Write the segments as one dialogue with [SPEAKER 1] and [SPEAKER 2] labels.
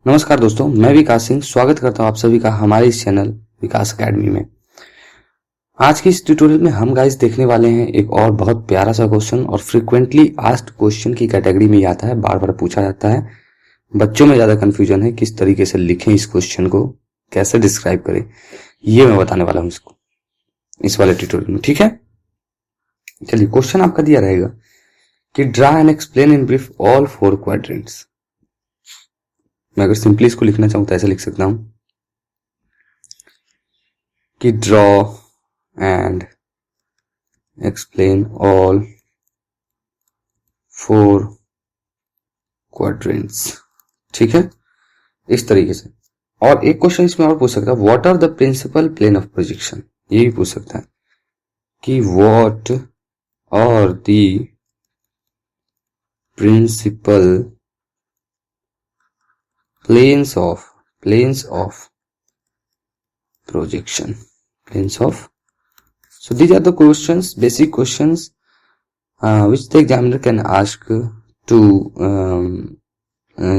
[SPEAKER 1] नमस्कार दोस्तों, मैं विकास सिंह स्वागत करता हूं आप सभी का हमारे इस चैनल विकास एकेडमी में। आज की इस ट्यूटोरियल में हम गाइस देखने वाले हैं एक और बहुत प्यारा सा क्वेश्चन और फ्रीक्वेंटली आस्क्ड क्वेश्चन की कैटेगरी में ही आता है, बार बार पूछा जाता है। बच्चों में ज्यादा कंफ्यूजन है किस तरीके से लिखें इस क्वेश्चन को, कैसे डिस्क्राइब करें, ये मैं बताने वाला हूं इसको इस वाले ट्यूटोरियल में। ठीक है, चलिए क्वेश्चन आपका दिया रहेगा कि draw and explain in brief all 4 quadrants. मैं अगर सिंपली इसको लिखना चाहूं तो ऐसे लिख सकता हूं कि draw and explain all 4 quadrants. ठीक है, इस तरीके से। और एक क्वेश्चन इसमें और पूछ सकता है, what are the principal plane of projection. ये भी पूछ सकता है कि what are the principal planes of projection, planes of. So these are the questions, basic questions which the examiner can ask to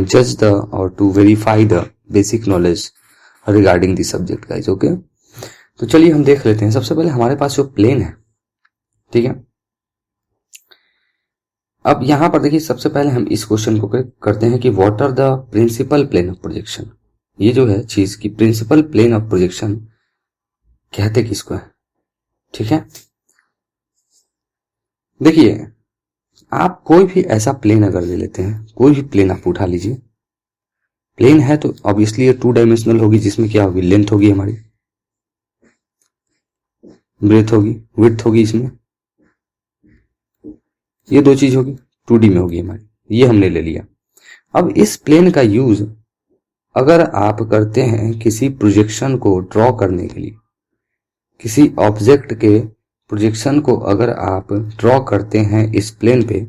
[SPEAKER 1] judge the or to verify the basic knowledge regarding the subject guys. Okay, तो चलिए हम देख लेते हैं। सबसे पहले हमारे पास जो प्लेन है, ठीक है, अब यहां पर देखिए सबसे पहले हम इस क्वेश्चन को करते हैं कि what are the principal plane of projection. ये जो है चीज की प्रिंसिपल प्लेन ऑफ प्रोजेक्शन कहते किसको है। ठीक है, देखिए आप कोई भी ऐसा प्लेन अगर ले लेते हैं, कोई भी प्लेन आप उठा लीजिए, प्लेन है तो ऑब्वियसली ये 2 डायमेंशनल होगी, जिसमें क्या होगी, लेंथ होगी हमारी, ब्रेथ होगी, विड्थ होगी, इसमें ये 2 चीज होगी, 2D में होगी हमारी, ये हमने ले लिया। अब इस प्लेन का यूज अगर आप करते हैं किसी प्रोजेक्शन को ड्रॉ करने के लिए, किसी ऑब्जेक्ट के प्रोजेक्शन को अगर आप ड्रॉ करते हैं इस प्लेन पे,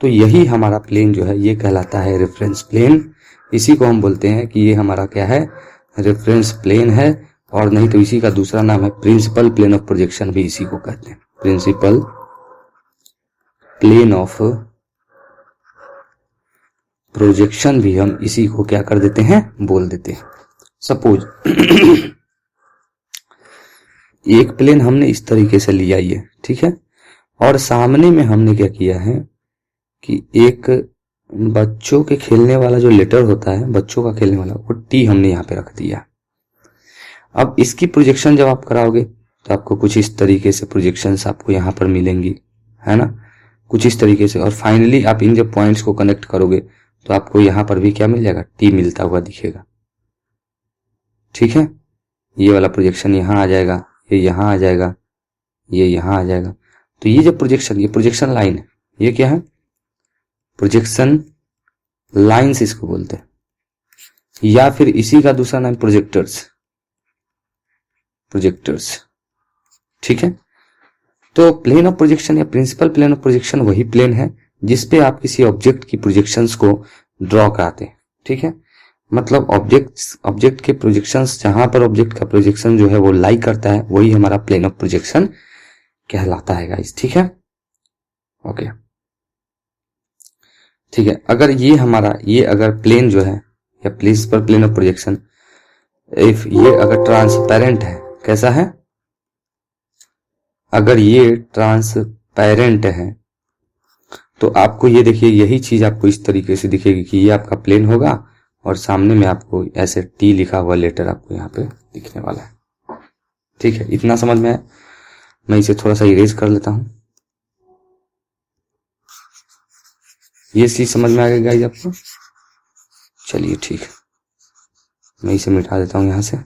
[SPEAKER 1] तो यही हमारा प्लेन जो है ये कहलाता है रेफरेंस प्लेन। इसी को हम बोलते हैं कि ये हमारा क्या है, रेफरेंस प्लेन है। और नहीं तो इसी का दूसरा नाम है प्रिंसिपल प्लेन ऑफ प्रोजेक्शन, भी इसी को कहते हैं प्रिंसिपल प्लेन ऑफ प्रोजेक्शन, भी हम इसी को क्या कर देते हैं, बोल देते हैं। सपोज एक प्लेन हमने इस तरीके से लिया ये, ठीक है, और सामने में हमने क्या किया है कि एक बच्चों के खेलने वाला जो लेटर होता है, बच्चों का खेलने वाला, वो टी हमने यहाँ पे रख दिया। अब इसकी प्रोजेक्शन जब आप कराओगे तो आपको कुछ इस तरीके से प्रोजेक्शंस आपको यहाँ पर मिलेंगी, है ना, कुछ इस तरीके से। और फाइनली आप इन जब पॉइंट्स को कनेक्ट करोगे तो आपको यहां पर भी क्या मिल जाएगा, टी मिलता हुआ दिखेगा। ठीक है, ये वाला प्रोजेक्शन यहां आ जाएगा, ये यहां आ जाएगा, ये यहां आ जाएगा। तो ये जो प्रोजेक्शन, ये प्रोजेक्शन लाइन है, ये क्या है, प्रोजेक्शन लाइन्स इसको बोलते हैं, या फिर इसी का दूसरा नाम प्रोजेक्टर्स, प्रोजेक्टर्स। ठीक है, तो प्लेन ऑफ प्रोजेक्शन या प्रिंसिपल प्लेन ऑफ प्रोजेक्शन वही प्लेन है जिसपे आप किसी ऑब्जेक्ट की प्रोजेक्शंस को ड्रॉ कराते हैं। ठीक है, मतलब ऑब्जेक्ट के प्रोजेक्शंस, जहां पर ऑब्जेक्ट का प्रोजेक्शन जो है वो लाई करता है, वही हमारा प्लेन ऑफ प्रोजेक्शन कहलाता है गाइस। ठीक है, ओके, ठीक है। अगर ये हमारा, ये अगर प्लेन जो है या principal plane of projection, if ये अगर ट्रांसपेरेंट है, कैसा है, अगर ये ट्रांसपेरेंट है तो आपको ये देखिए, यही चीज आपको इस तरीके से दिखेगी कि ये आपका प्लेन होगा और सामने में आपको ऐसे टी लिखा हुआ लेटर आपको यहाँ पे दिखने वाला है। ठीक है, इतना समझ में है। मैं इसे थोड़ा सा इरेज कर लेता हूं। ये चीज समझ में आ गई गाइस आपको। चलिए ठीक है, मैं इसे मिटा देता हूं यहां से।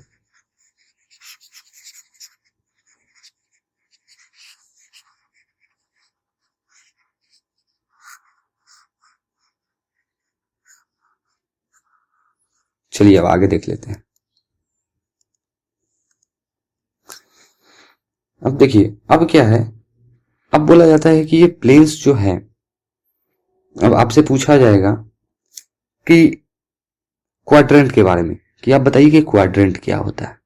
[SPEAKER 1] चलिए अब आगे देख लेते हैं। अब देखिए, अब क्या है, अब बोला जाता है कि ये प्लेन्स जो है, अब आपसे पूछा जाएगा कि क्वाड्रेंट के बारे में, कि आप बताइए कि क्वाड्रेंट क्या होता है।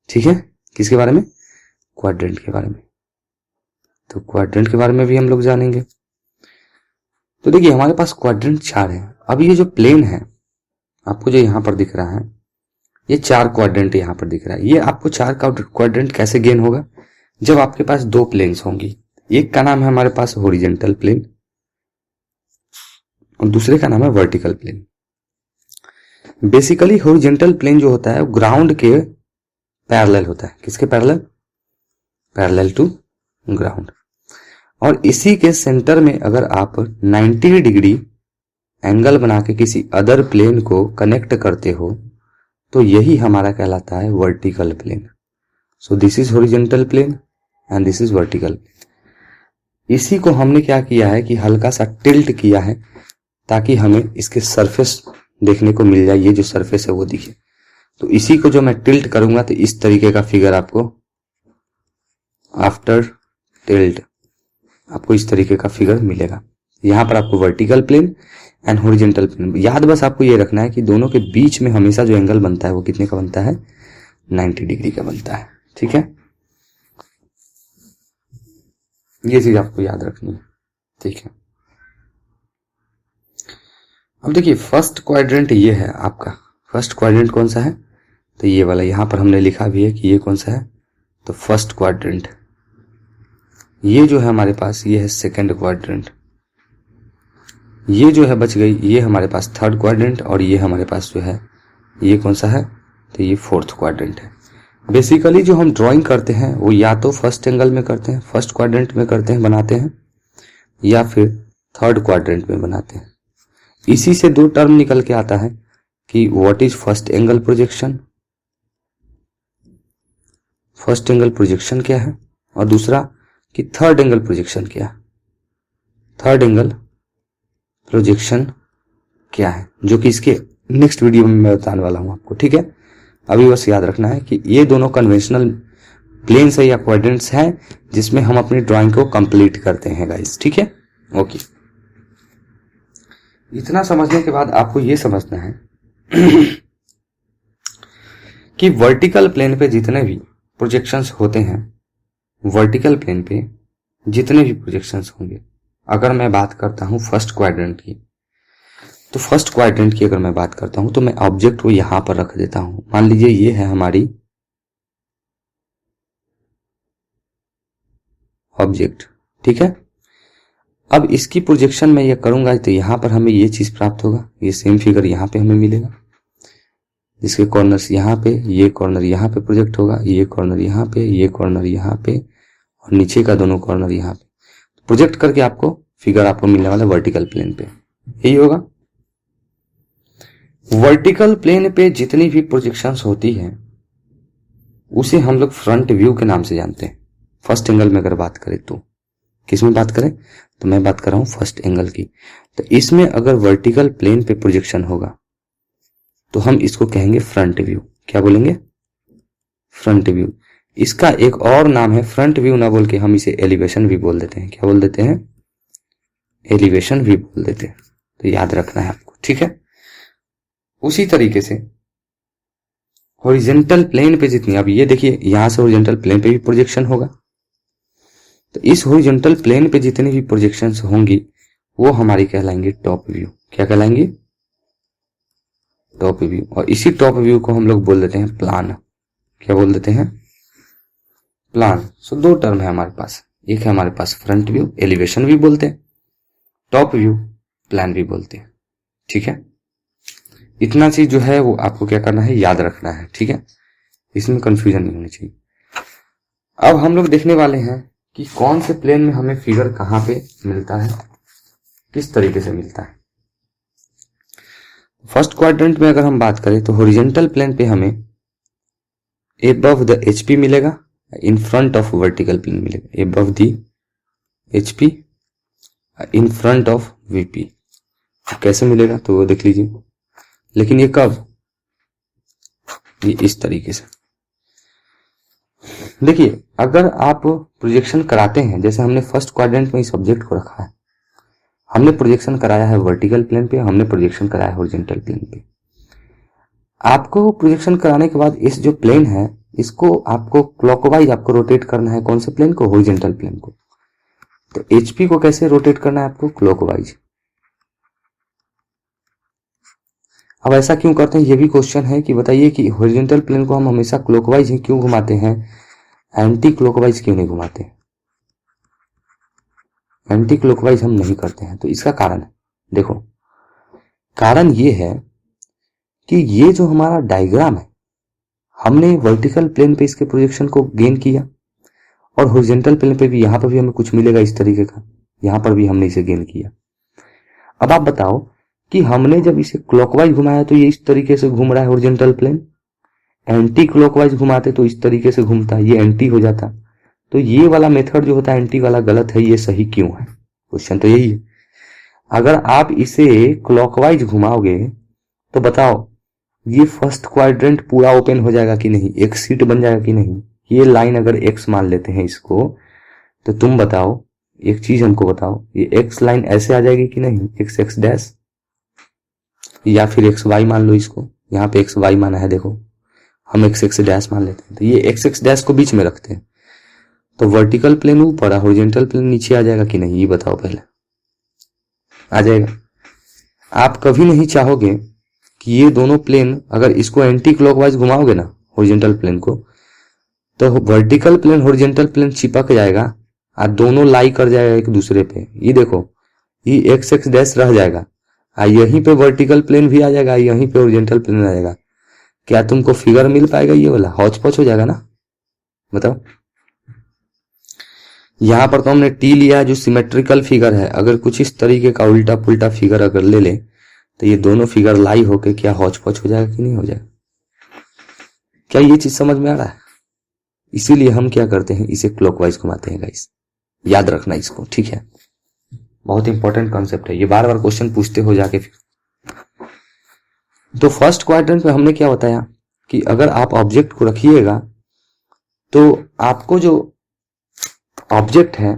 [SPEAKER 1] ठीक है, किसके बारे में, क्वाड्रेंट के बारे में। तो क्वाड्रेंट के बारे में भी हम लोग जानेंगे। तो देखिए हमारे पास क्वाड्रेंट 4 है। अब ये जो प्लेन है, आपको जो यहाँ पर दिख रहा है ये 4 क्वाड्रेंट यहाँ पर दिख रहा है। ये आपको 4 क्वाड्रेंट कैसे गेन होगा? जब आपके पास 2 प्लेन्स होंगी। एक का नाम है हमारे पास हॉरिजॉन्टल प्लेन और दूसरे का नाम है vertical plane. Basically horizontal plane जो होता है वो ग्राउंड के पैरेलल होता है। किसके पैरेलल? Parallel to ground. और इसी के सेंटर में अगर आप 90 डिग्री एंगल बना के किसी अदर प्लेन को कनेक्ट करते हो तो यही हमारा कहलाता है vertical plane. So this is horizontal plane and this is vertical plane. इसी को हमने क्या किया है कि हल्का सा टिल्ट किया है ताकि हमें इसके सरफेस देखने को मिल जाए। ये जो सरफेस है वो दिखे। तो इसी को जो मैं टिल्ट करूंगा तो इस तरीके का फिगर आपको आफ्टर टिल्ट आपको इस तरीके का फिगर मिलेगा। यहां पर आपको vertical plane and horizontal plane. याद बस आपको ये रखना है कि दोनों के बीच में हमेशा जो एंगल बनता है वो कितने का बनता है? 90 डिग्री का बनता है। ठीक है, ये चीज आपको याद रखनी है। ठीक है, अब देखिए फर्स्ट क्वाड्रेंट ये है आपका। फर्स्ट क्वाड्रेंट कौन सा है? तो ये वाला यहां पर हमने लिखा भी है कि ये कौन सा है, तो फर्स्ट क्वाड्रेंट। ये जो है हमारे पास ये है सेकंड क्वाड्रेंट। ये जो है बच गई, ये हमारे पास थर्ड क्वाड्रेंट और ये हमारे पास जो है ये कौन सा है, तो ये फोर्थ क्वाड्रेंट है। बेसिकली जो हम ड्राइंग करते हैं वो या तो फर्स्ट एंगल में करते हैं, फर्स्ट क्वाड्रेंट में करते हैं, बनाते हैं, या फिर थर्ड क्वाड्रेंट में बनाते हैं। इसी से 2 टर्म निकल के आता है कि what is first angle projection, first angle projection क्या है, और दूसरा कि थर्ड एंगल प्रोजेक्शन क्या है, थर्ड एंगल प्रोजेक्शन क्या है, जो कि इसके नेक्स्ट वीडियो में मैं बताने वाला हूं आपको। ठीक है, अभी बस याद रखना है कि ये दोनों कन्वेंशनल प्लेन्स है या क्वाड्रेंट्स हैं जिसमें हम अपनी ड्राइंग को कंप्लीट करते हैं गाइस। ठीक है, ओके। इतना समझने के बाद आपको ये समझना है कि वर्टिकल प्लेन पे जितने भी प्रोजेक्शंस होते हैं, वर्टिकल प्लेन पे जितने भी प्रोजेक्शंस होंगे, अगर मैं बात करता हूं फर्स्ट क्वाड्रेंट की, तो फर्स्ट क्वाड्रेंट की अगर मैं बात करता हूं तो मैं ऑब्जेक्ट को यहां पर रख देता हूं। मान लीजिए ये है हमारी ऑब्जेक्ट। ठीक है, अब इसकी प्रोजेक्शन मैं ये करूंगा तो यहां पर हमें ये चीज प्राप्त होगा। ये सेम फिगर यहां पे हमें मिलेगा, जिसके कॉर्नर्स यहां पे, ये कॉर्नर यहां पे प्रोजेक्ट होगा, ये कॉर्नर यहां पे, ये कॉर्नर यहां पे और नीचे का दोनों कॉर्नर यहां पे प्रोजेक्ट करके आपको फिगर आपको मिलने वाला वर्टिकल प्लेन पे। यही होगा। वर्टिकल प्लेन पे जितनी भी प्रोजेक्शंस होती है उसे हम लोग फ्रंट व्यू के नाम से जानते हैं। फर्स्ट एंगल में अगर बात करें तो किस में बात करें, तो मैं बात कर रहा हूं फर्स्ट एंगल की। तो इसमें अगर वर्टिकल प्लेन पे प्रोजेक्शन होगा तो हम इसको कहेंगे फ्रंट व्यू। क्या बोलेंगे? Front view. इसका एक और नाम है, फ्रंट व्यू ना बोल के हम इसे एलिवेशन भी बोल देते हैं। क्या बोल देते हैं? एलिवेशन भी बोल देते हैं। तो याद रखना है आपको। ठीक है, उसी तरीके से हॉरिजॉन्टल प्लेन पे जितनी, अब ये देखिए यहां से हॉरिजॉन्टल प्लेन पे भी प्रोजेक्शन होगा, तो इस हॉरिजॉन्टल प्लेन पे जितनी भी प्रोजेक्शंस होंगी वो हमारी कहलाएंगे टॉप व्यू। क्या कहलाएंगे? Top view. और इसी टॉप व्यू को हम लोग बोल देते हैं प्लान। क्या बोल देते हैं? प्लान। सो 2 टर्म है हमारे पास, एक है हमारे पास फ्रंट व्यू, एलिवेशन भी बोलते हैं, टॉप व्यू प्लान भी बोलते हैं। ठीक है, इतना चीज जो है वो आपको क्या करना है, याद रखना है। ठीक है, इसमें कंफ्यूजन नहीं होनी चाहिए। अब हम लोग देखने वाले हैं कि कौन से प्लेन में हमें फिगर कहां पे मिलता है, किस तरीके से मिलता है। फर्स्ट क्वाड्रेंट में अगर हम बात करें तो हॉरिजॉन्टल प्लेन पे हमें एबव द एचपी मिलेगा, in front of vertical plane मिलेगा। Above the HP in front of VP. कैसे मिलेगा तो वो देख लीजिए, लेकिन ये कब, ये इस तरीके से। देखिए अगर आप प्रोजेक्शन कराते हैं, जैसे हमने फर्स्ट क्वाड्रेंट में इस ऑब्जेक्ट को रखा है, हमने प्रोजेक्शन कराया है वर्टिकल प्लेन पे, हमने प्रोजेक्शन कराया है हॉरिजॉन्टल प्लेन पे। आपको प्रोजेक्शन कराने के बाद इस जो प्लेन है इसको आपको क्लॉकवाइज आपको रोटेट करना है। कौन से प्लेन को? हॉरिजॉन्टल प्लेन को। तो एचपी को कैसे रोटेट करना है आपको? क्लॉकवाइज। अब ऐसा क्यों करते हैं, ये भी क्वेश्चन है कि बताइए कि हॉरिजॉन्टल प्लेन को हम हमेशा क्लॉकवाइज ही क्यों घुमाते हैं, एंटी क्लॉकवाइज क्यों नहीं घुमाते, एंटी क्लॉकवाइज हम नहीं करते हैं। तो इसका कारण है, देखो कारण ये है कि ये जो हमारा डायग्राम है, हमने वर्टिकल प्लेन पे इसके प्रोजेक्शन को गेन किया और हॉरिजॉन्टल प्लेन पे भी, यहां पर भी हमें कुछ मिलेगा इस तरीके का, यहां पर भी हमने इसे गेन किया। अब आप बताओ कि हमने जब इसे क्लॉकवाइज घुमाया तो ये इस तरीके से घूम रहा है हॉरिजॉन्टल प्लेन, एंटी क्लॉकवाइज घुमाते तो इस तरीके से घूमता, ये एंटी हो जाता। तो ये वाला मेथड जो होता है एंटी वाला गलत है, ये सही क्यों है, क्वेश्चन तो यही है। अगर आप इसे क्लॉकवाइज घुमाओगे तो बताओ ये फर्स्ट क्वाड्रेंट पूरा ओपन हो जाएगा कि नहीं, एक सीट बन जाएगा कि नहीं। ये लाइन अगर एक्स मान लेते हैं इसको, तो तुम बताओ, एक चीज हमको बताओ, ये एक्स लाइन ऐसे आ जाएगी कि नहीं, एक्स एक्स डैश, या फिर एक्स वाई मान लो इसको, यहाँ पे एक्स वाई माना है, देखो हम एक्स एक्स डैश मान लेते हैं, तो ये एक्स एक्स डैश को बीच में रखते हैं, तो वर्टिकल प्लेन ऊपर और हॉरिजॉन्टल प्लेन नीचे आ जाएगा कि नहीं, ये बताओ पहले। आ जाएगा। आप कभी नहीं चाहोगे कि ये दोनों प्लेन, अगर इसको एंटी क्लॉकवाइज घुमाओगे ना हॉरिजॉन्टल प्लेन को, तो वर्टिकल प्लेन हॉरिजॉन्टल प्लेन चिपक जाएगा और दोनों लाई कर जाएगा एक दूसरे पे। ये देखो, ये एक्स एक्स डैश रह जाएगा और यहीं पे वर्टिकल प्लेन भी आ जाएगा, यहीं पे हॉरिजॉन्टल प्लेन आ जाएगा। क्या तुमको फिगर मिल पाएगा, ये वाला हौच पौच हो जाएगा ना, बताओ। यहां पर तो हमने टी लिया जो सिमेट्रिकल फिगर है, अगर कुछ इस तरीके का उल्टा पुल्टा फिगर अगर ले ले तो ये दोनों फिगर लाई होके क्या हौच पौच हो जाएगा कि नहीं हो जाएगा। क्या ये चीज समझ में आ रहा है? इसीलिए हम क्या करते हैं, इसे क्लॉकवाइज घुमाते हैं गाइस, याद रखना इसको, ठीक है। बहुत इंपॉर्टेंट कॉन्सेप्ट है, ये बार बार क्वेश्चन पूछते हो जाके फिर। तो फर्स्ट क्वाड्रेंट में हमने क्या बताया कि अगर आप ऑब्जेक्ट को रखिएगा तो आपको जो ऑब्जेक्ट है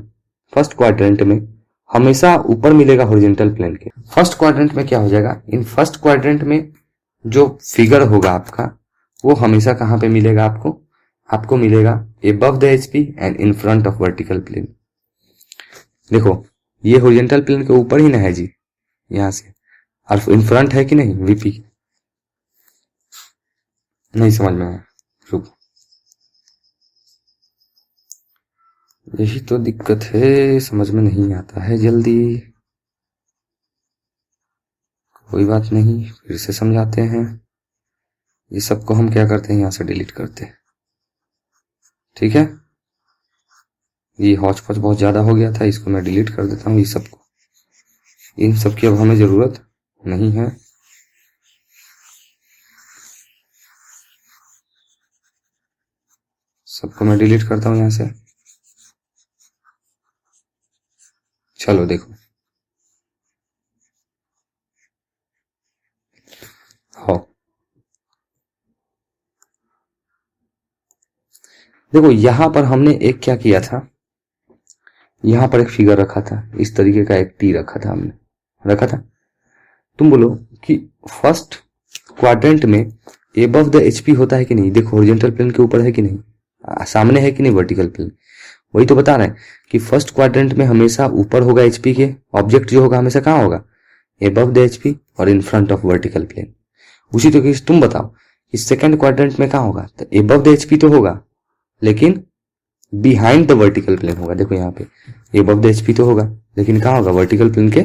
[SPEAKER 1] फर्स्ट क्वाड्रेंट में हमेशा ऊपर मिलेगा हॉरिजॉन्टल प्लेन के। फर्स्ट क्वाड्रेंट में क्या हो जाएगा, इन फर्स्ट क्वाड्रेंट में जो फिगर होगा आपका वो हमेशा कहां पे मिलेगा, आपको मिलेगा above the HP and in front of vertical plane. देखो ये हॉरिजॉन्टल प्लेन के ऊपर ही ना है जी, यहां से, और इन फ्रंट है कि नहीं, VP। नहीं समझ में आया, रुको, यही तो दिक्कत है, समझ में नहीं आता है जल्दी। कोई बात नहीं, फिर से समझाते हैं। ये सबको हम क्या करते हैं, यहां से डिलीट करते हैं, ठीक है। ये हौच पौच बहुत ज्यादा हो गया था, इसको मैं डिलीट कर देता हूं, ये सबको, इन सबकी अब हमें जरूरत नहीं है। सबको मैं डिलीट करता हूं यहां से। चलो देखो, हाँ देखो यहां पर हमने एक क्या किया था, यहां पर एक फिगर रखा था, इस तरीके का एक टी रखा था, हमने रखा था। तुम बोलो कि फर्स्ट क्वाड्रेंट में एबव द HP होता है कि नहीं, देखो हॉरिजॉन्टल प्लेन के ऊपर है कि नहीं, सामने है कि नहीं वर्टिकल प्लेन। वही तो बता रहे हैं कि फर्स्ट क्वाड्रेंट में हमेशा ऊपर होगा HP के, ऑब्जेक्ट जो होगा हमेशा कहां होगा, एबव द HP और in front of vertical plane. उसी तरीके से तुम बताओ कि सेकंड क्वाड्रेंट में कहां होगा, तो एबव द HP तो होगा लेकिन बिहाइंड द वर्टिकल प्लेन होगा। देखो यहाँ पे एबव द HP तो होगा लेकिन कहां होगा, वर्टिकल प्लेन के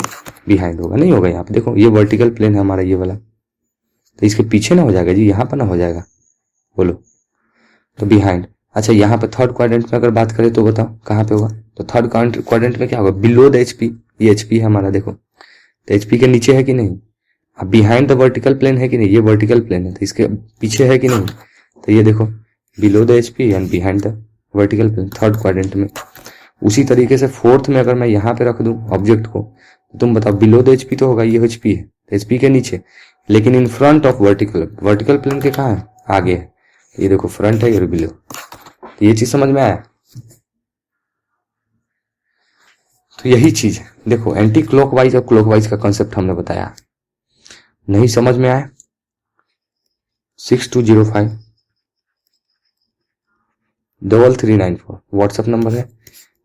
[SPEAKER 1] बिहाइंड होगा, नहीं होगा। यहाँ पे देखो ये वर्टिकल प्लेन है हमारा, ये वाला, तो इसके पीछे ना हो जाएगा जी, यहाँ पर ना हो जाएगा, बोलो तो बिहाइंड। अच्छा यहाँ पे थर्ड क्वाड्रेंट में अगर बात करें तो बताओ कहाँ पे होगा, तो थर्ड क्वाड्रेंट में क्या होगा, बिलो द HP। ये HP है हमारा, देखो तो HP के नीचे है कि नहीं, अब बिहाइंड द वर्टिकल प्लेन है कि नहीं, ये वर्टिकल प्लेन है तो इसके पीछे है कि नहीं, तो ये देखो below the HP and behind the vertical plane, third quadrant में। उसी तरीके से फोर्थ में अगर मैं यहाँ पे रख दूं ऑब्जेक्ट को, तो तुम बताओ बिलो द HP तो होगा, ये HP है तो HP के नीचे, लेकिन in front of vertical plane के कहाँ है, आगे है, ये देखो फ्रंट है, ये बिलो। तो ये चीज समझ में आया। तो यही चीज है, देखो एंटी क्लॉकवाइज और क्लॉकवाइज का कॉन्सेप्ट हमने बताया। नहीं समझ में आया, 6205-3394 व्हाट्सएप नंबर है।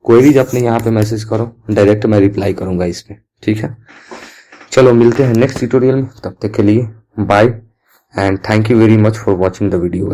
[SPEAKER 1] क्वेरीज अपने यहाँ पे मैसेज करो, डायरेक्ट मैं रिप्लाई करूंगा इस पे, ठीक है। चलो मिलते हैं नेक्स्ट ट्यूटोरियल में, तब तक के लिए bye and thank you very much for watching the video.